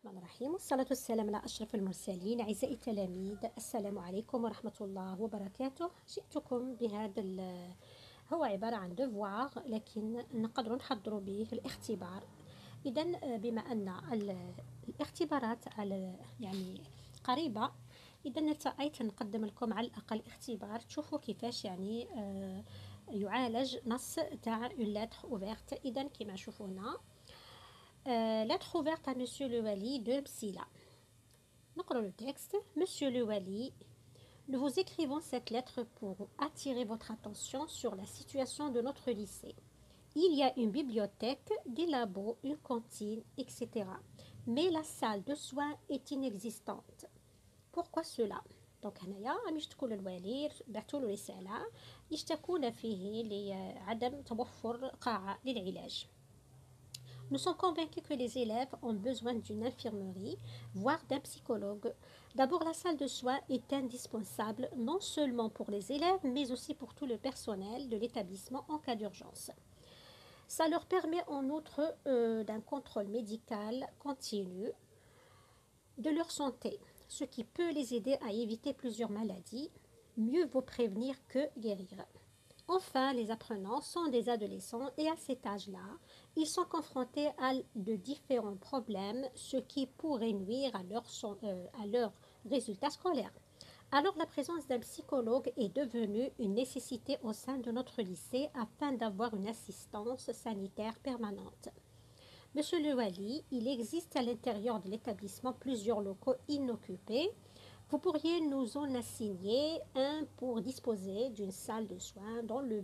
الرحمن الرحيم والصلاة والسلام على أشرف المرسلين. أعزائي التلاميذ، السلام عليكم ورحمة الله وبركاته. جئتكم بهذا هو عبارة عن دفوار، لكن نقدر نحضر به الاختبار. إذن بما أن الاختبارات يعني قريبة، إذا نتأيت نقدم لكم على الأقل اختبار تشوفوا كيفاش يعالج نص تاع une lettre ouverte. إذا كما شوفونا lettre ouverte à Monsieur le Wali de Msila. نقرأ le texte. Monsieur le Wali, nous vous écrivons cette lettre pour attirer votre attention sur la situation de notre lycée. Il y a une bibliothèque, des labos, une cantine, etc. Mais la salle de soins est inexistante. Pourquoi cela؟ دونك هنايا غادي تكون الوالي بعثوا له رسالة يشتكون فيه لعدم توفر قاعة للعلاج. Nous sommes convaincus que les élèves ont besoin d'une infirmerie, voire d'un psychologue. D'abord, la salle de soins est indispensable non seulement pour les élèves, mais aussi pour tout le personnel de l'établissement en cas d'urgence. Ça leur permet en outre d'un contrôle médical continu de leur santé, ce qui peut les aider à éviter plusieurs maladies. Mieux vaut prévenir que guérir. Enfin, les apprenants sont des adolescents et à cet âge-là, ils sont confrontés à de différents problèmes, ce qui pourrait nuire à leurs résultats scolaires. Alors, la présence d'un psychologue est devenue une nécessité au sein de notre lycée afin d'avoir une assistance sanitaire permanente. Monsieur le Wali, il existe à l'intérieur de l'établissement plusieurs locaux inoccupés. Vous pourriez nous en assigner un pour disposer d'une salle de soins dans le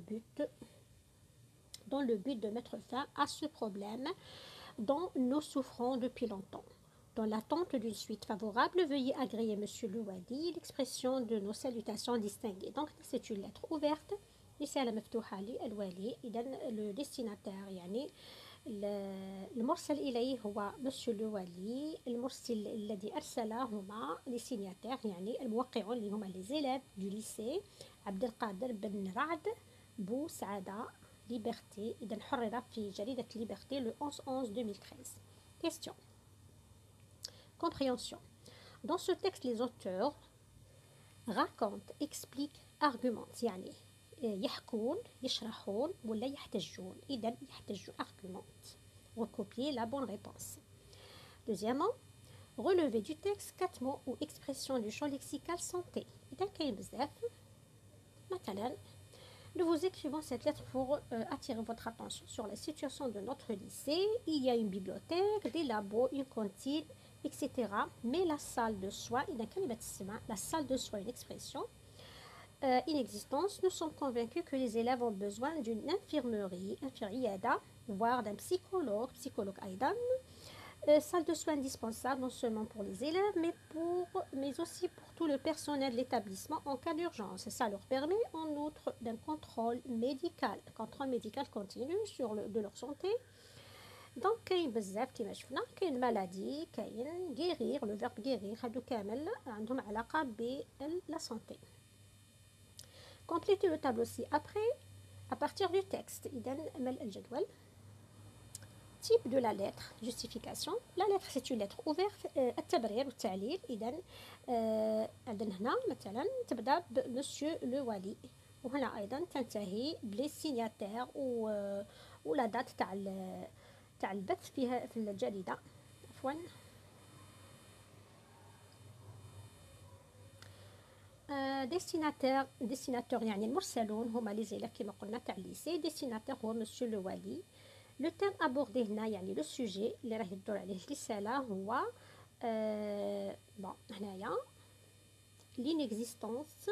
but de mettre fin à ce problème dont nous souffrons depuis longtemps. Dans l'attente d'une suite favorable, veuillez agréer Monsieur le Wali l'expression de nos salutations distinguées. Donc c'est une lettre ouverte. رسالة مفتوحة للوالي. إذا le destinataire يعني المرسل إليه هو مسيو لو والي. المرسل الذي أرسلهما لي سينياتير يعني الموقعون اللي هما لي زيليف دو ليسي عبد القادر بن رعد بو سعادة ليبرتي. إذا حرر في جريدة ليبرتي le 11/11/2013. Question. Compréhension. Dans ce texte, les auteurs racontent, expliquent, argumentent. يعني يحكون يشرحون ولا يحتجون. إذا يحتجوا argument. Recopier la bonne réponse. Deuxièmement, relever du texte 4 mots ou expressions du champ lexical santé. إذا كاين بزاف. مثلا nous vous écrivons cette lettre pour attirer votre attention sur la situation de notre lycée. Il y a une bibliothèque, des labos, une cantine, etc. Mais la salle de soins, إذا كلمة السمع la salle de soins, une expression inexistence. Nous sommes convaincus que les élèves ont besoin d'une infirmerie, voire d'un psychologue أيضا. Salle de soins indispensable non seulement pour les élèves, mais aussi pour tout le personnel de l'établissement en cas d'urgence. Ça leur permet en outre d'un contrôle médical continu de leur santé. Donc كاين بزاف كما شفنا، كاين maladie، كاين guérir، le verbe guérir، هادو كامل عندهم علاقة بلا santé. Complétez le tableau ci-après à partir du texte. إذن ملء الجدول. Type de la lettre, justification. La lettre c'est une lettre ouverte. التبرير والتعليل. إذن عندنا هنا مثلا تبدأ بمسيو لو والي، وهنا أيضا تنتهي بلي سينياتير ولا دات تاع البث فيها في الجريدة. عفوا. ديستيناتور يعني المرسلون هما لي زيلاف كما قلنا تاع الليسي. ديستيناتور هو مسيو لو والي. لو تيم ابوردي هنا يعني لو سوجي اللي راه يدور عليه الرسالة هو هنايا l'inexistence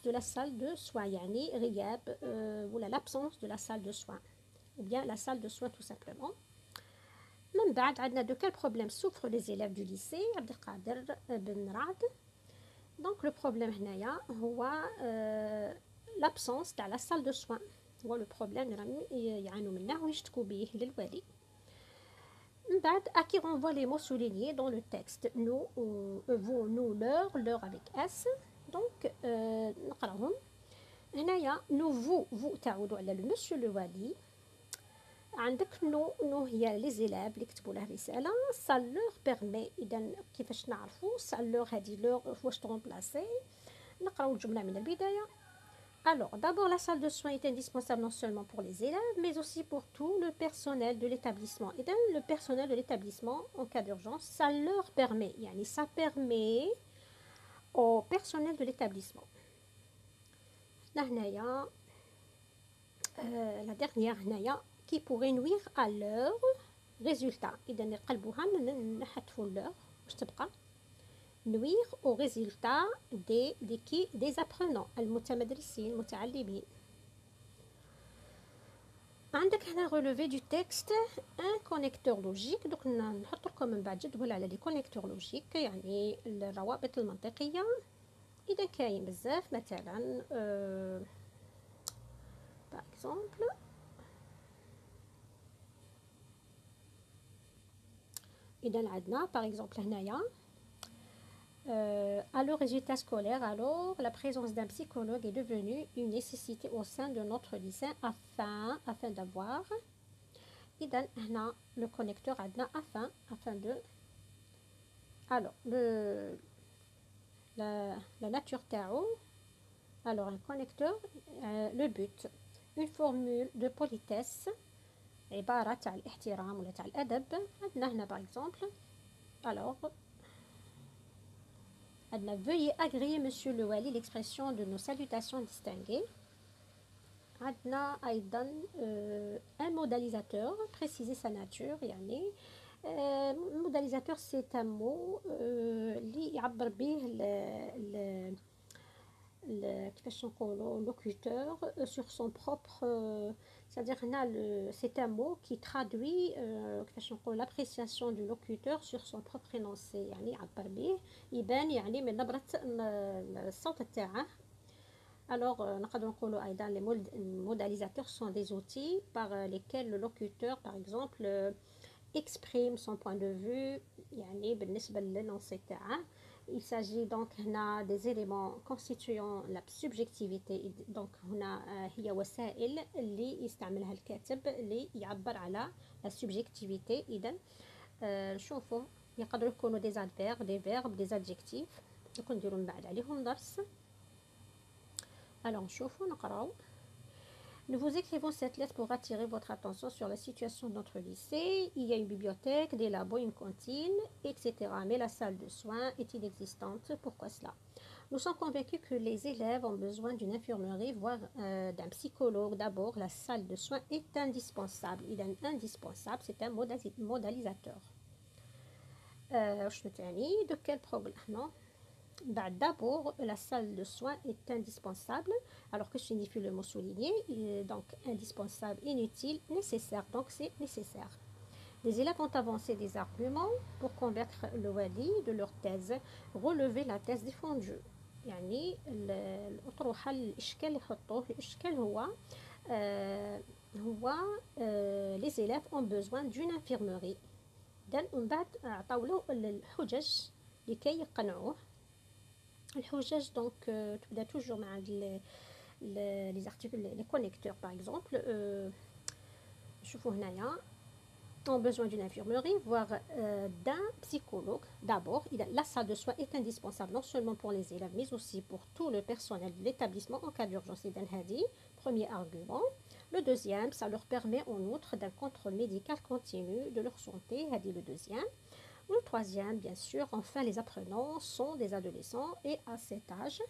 de la salle de soins، يعني غياب ولا l'absence de la salle de soins ou bien la salle de soins tout simplement. من بعد عندنا de quel problème souffrent les élèves du lycée عبد القادر بن رعد. Donc le problème هنايا هو l'absence تاع la salle de soins، هو le problème اللي يعانوا منه ويشتكوا به للوالي. من بعد à qui renvoie les mots soulignés dans le texte. nous, vous, nous, leur avec s. donc نقراهم هنايا. nous vous تعودوا على le monsieur le wali. عندك نو هي لي زيلاب اللي كتبوا له رساله سا لور بيرمي. اذا كيفاش نعرفوا سا لور هذه لور واش ترومبلاسي؟ نقراو الجمله من البدايه. Alors, d'abord, la salle de soins est indispensable non seulement pour les élèves, mais aussi pour tout le personnel de l'établissement. Et donc, le personnel de l'établissement, en cas d'urgence, ça leur permet, yani ça permet au personnel de l'établissement. La dernière, qui pourrait nuire à leur résultat. إذا نقلبوها نحذفوا leur واش تبقى nuire au résultat des apprenants المتمدرسين المتعلمين. عندك هنا relevé du texte un connecteur logique. دوك نحط لكم من بعد جدول على لي كونيكتور لوجيك يعني الروابط المنطقيه. اذا كاين بزاف مثلا par exemple اذا عندنا par exemple هنايا à le résultat scolaire, alors la présence d'un psychologue est devenue une nécessité au sein de notre lycée afin d'avoir. إذن هنا le connecteur عندنا afin de. Alors la nature تاعو. Alors un connecteur le but une formule de politesse عبارة تاع الاحترام ولا تاع الأدب. عندنا هنا par exemple alors veuillez agréer monsieur le wali l'expression de nos salutations distinguées. عندنا أيضا un modalisateur préciser sa nature يعني modalisateur c'est un mot اللي يعبر به كيفاش نقولوا locuteur sur son propre c'est-à-dire هنا c'est un mot qui traduit كيفاش نقول l'appréciation du locuteur sur son propre énoncé يعني يعبر به يبان يعني من نبرة الصوت تاعه. Alors نقدر نقولوا أيضا les modalisateurs sont des outils par lesquels le locuteur par exemple exprime son point de vue يعني بالنسبة للنص تاعه. Il s'agit donc هنا des éléments constituant la subjectivité. donc هنا هي وسائل اللي يستعملها الكاتب اللي يعبر على la subjectivité. إذن نشوفوا يقدروا يكونوا des adverbes des verbes des adjectifs. نكون نديروا من بعد عليهم درس. Alors نشوفوا نقراو. Nous vous écrivons cette lettre pour attirer votre attention sur la situation de notre lycée. Il y a une bibliothèque, des labos, une cantine, etc. Mais la salle de soins est inexistante. Pourquoi cela? Nous sommes convaincus que les élèves ont besoin d'une infirmerie, voire d'un psychologue. D'abord, la salle de soins est indispensable. Il est indispensable, c'est un modalisateur. De quel problème? Non. D'abord, la salle de soins est indispensable. Alors que signifie le mot souligné? Donc, indispensable, inutile, nécessaire. Donc, c'est nécessaire. Les élèves ont avancé des arguments pour convaincre le wali de leur thèse, relever la thèse défendue. يعني الأطروحة الإشكال اللي يحطوه الإشكال هو les élèves ont besoin d'une infirmerie. ومن بعد عطاو له الحجج لكي يقنعوه. الحجج دونك تبدا توجور مع لي زارتيكل لي كونيكتور باغ اكزومبل. شوفوا هنايا ont besoin d'une infirmerie, voire d'un psychologue. D'abord, la salle de soins est indispensable non seulement pour les élèves, mais aussi pour tout le personnel de l'établissement en cas d'urgence. Premier argument. Le deuxième, ça leur permet en outre d'un contrôle médical continu de leur santé. Le deuxième. Le troisième, bien sûr, enfin, les apprenants sont des adolescents et à cet âge,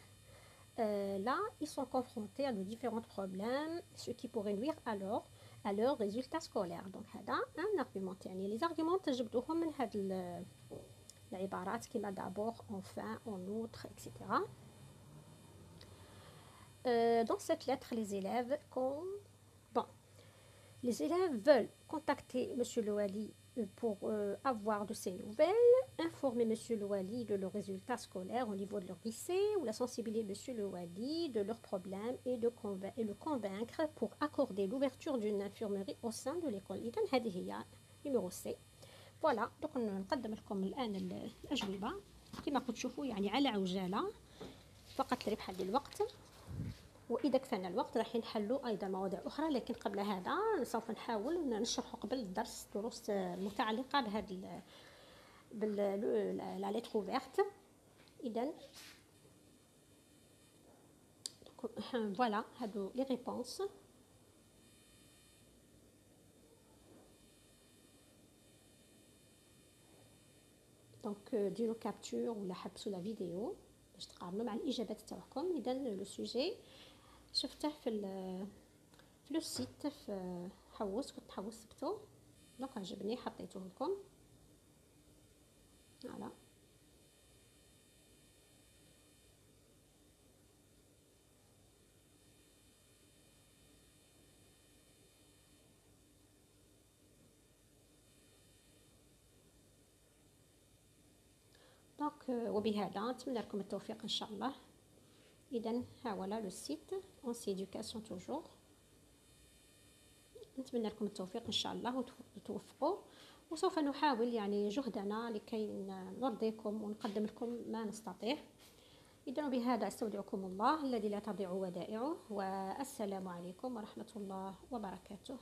là, ils sont confrontés à de différents problèmes, ce qui pourrait nuire alors à leurs résultats scolaires. Donc, هذا un argument. يعني les arguments تجبدوهم من هاد العبارات كما d'abord, enfin, en outre, etc. Dans cette lettre, les élèves les élèves veulent contacter monsieur le wali pour avoir de ces nouvelles, informer monsieur le wali de leurs résultats scolaires au niveau de leur lycée, ou la sensibiliser monsieur le wali de leurs problèmes et le convaincre pour accorder l'ouverture d'une infirmerie au sein de l'école. إذن هذه هي numéro C. Voilà, donc نقدم لكم الآن الأجوبة كما قد تشوفوا يعني على عجالة فقط لربح الوقت. واذا كفانا الوقت راح نحلوا ايضا مواضيع اخرى، لكن قبل هذا سوف نحاول نشرح قبل الدرس دروس متعلقه بهذا لا ليتر اوفيرت. اذا فوالا هادو لي ريبونس. دونك ديروا كابتور ولا حبسوا لا فيديو باش تقارنوا مع الاجابات تاعكم. اذا لو سوجي شفته في لو سيت، في حوس، كنت حوسبته دونك عجبني حطيته لكم. فوالا دونك وبهذا نتمنى لكم التوفيق ان شاء الله. اذا ها هو لو سيت اون سي ادوكاسيون توجور. نتمنى لكم التوفيق ان شاء الله وتوفقوا، وسوف نحاول يعني جهدنا لكي نرضيكم ونقدم لكم ما نستطيع. إذا بهذا استودعكم الله الذي لا تضيع ودائعه، والسلام عليكم ورحمة الله وبركاته.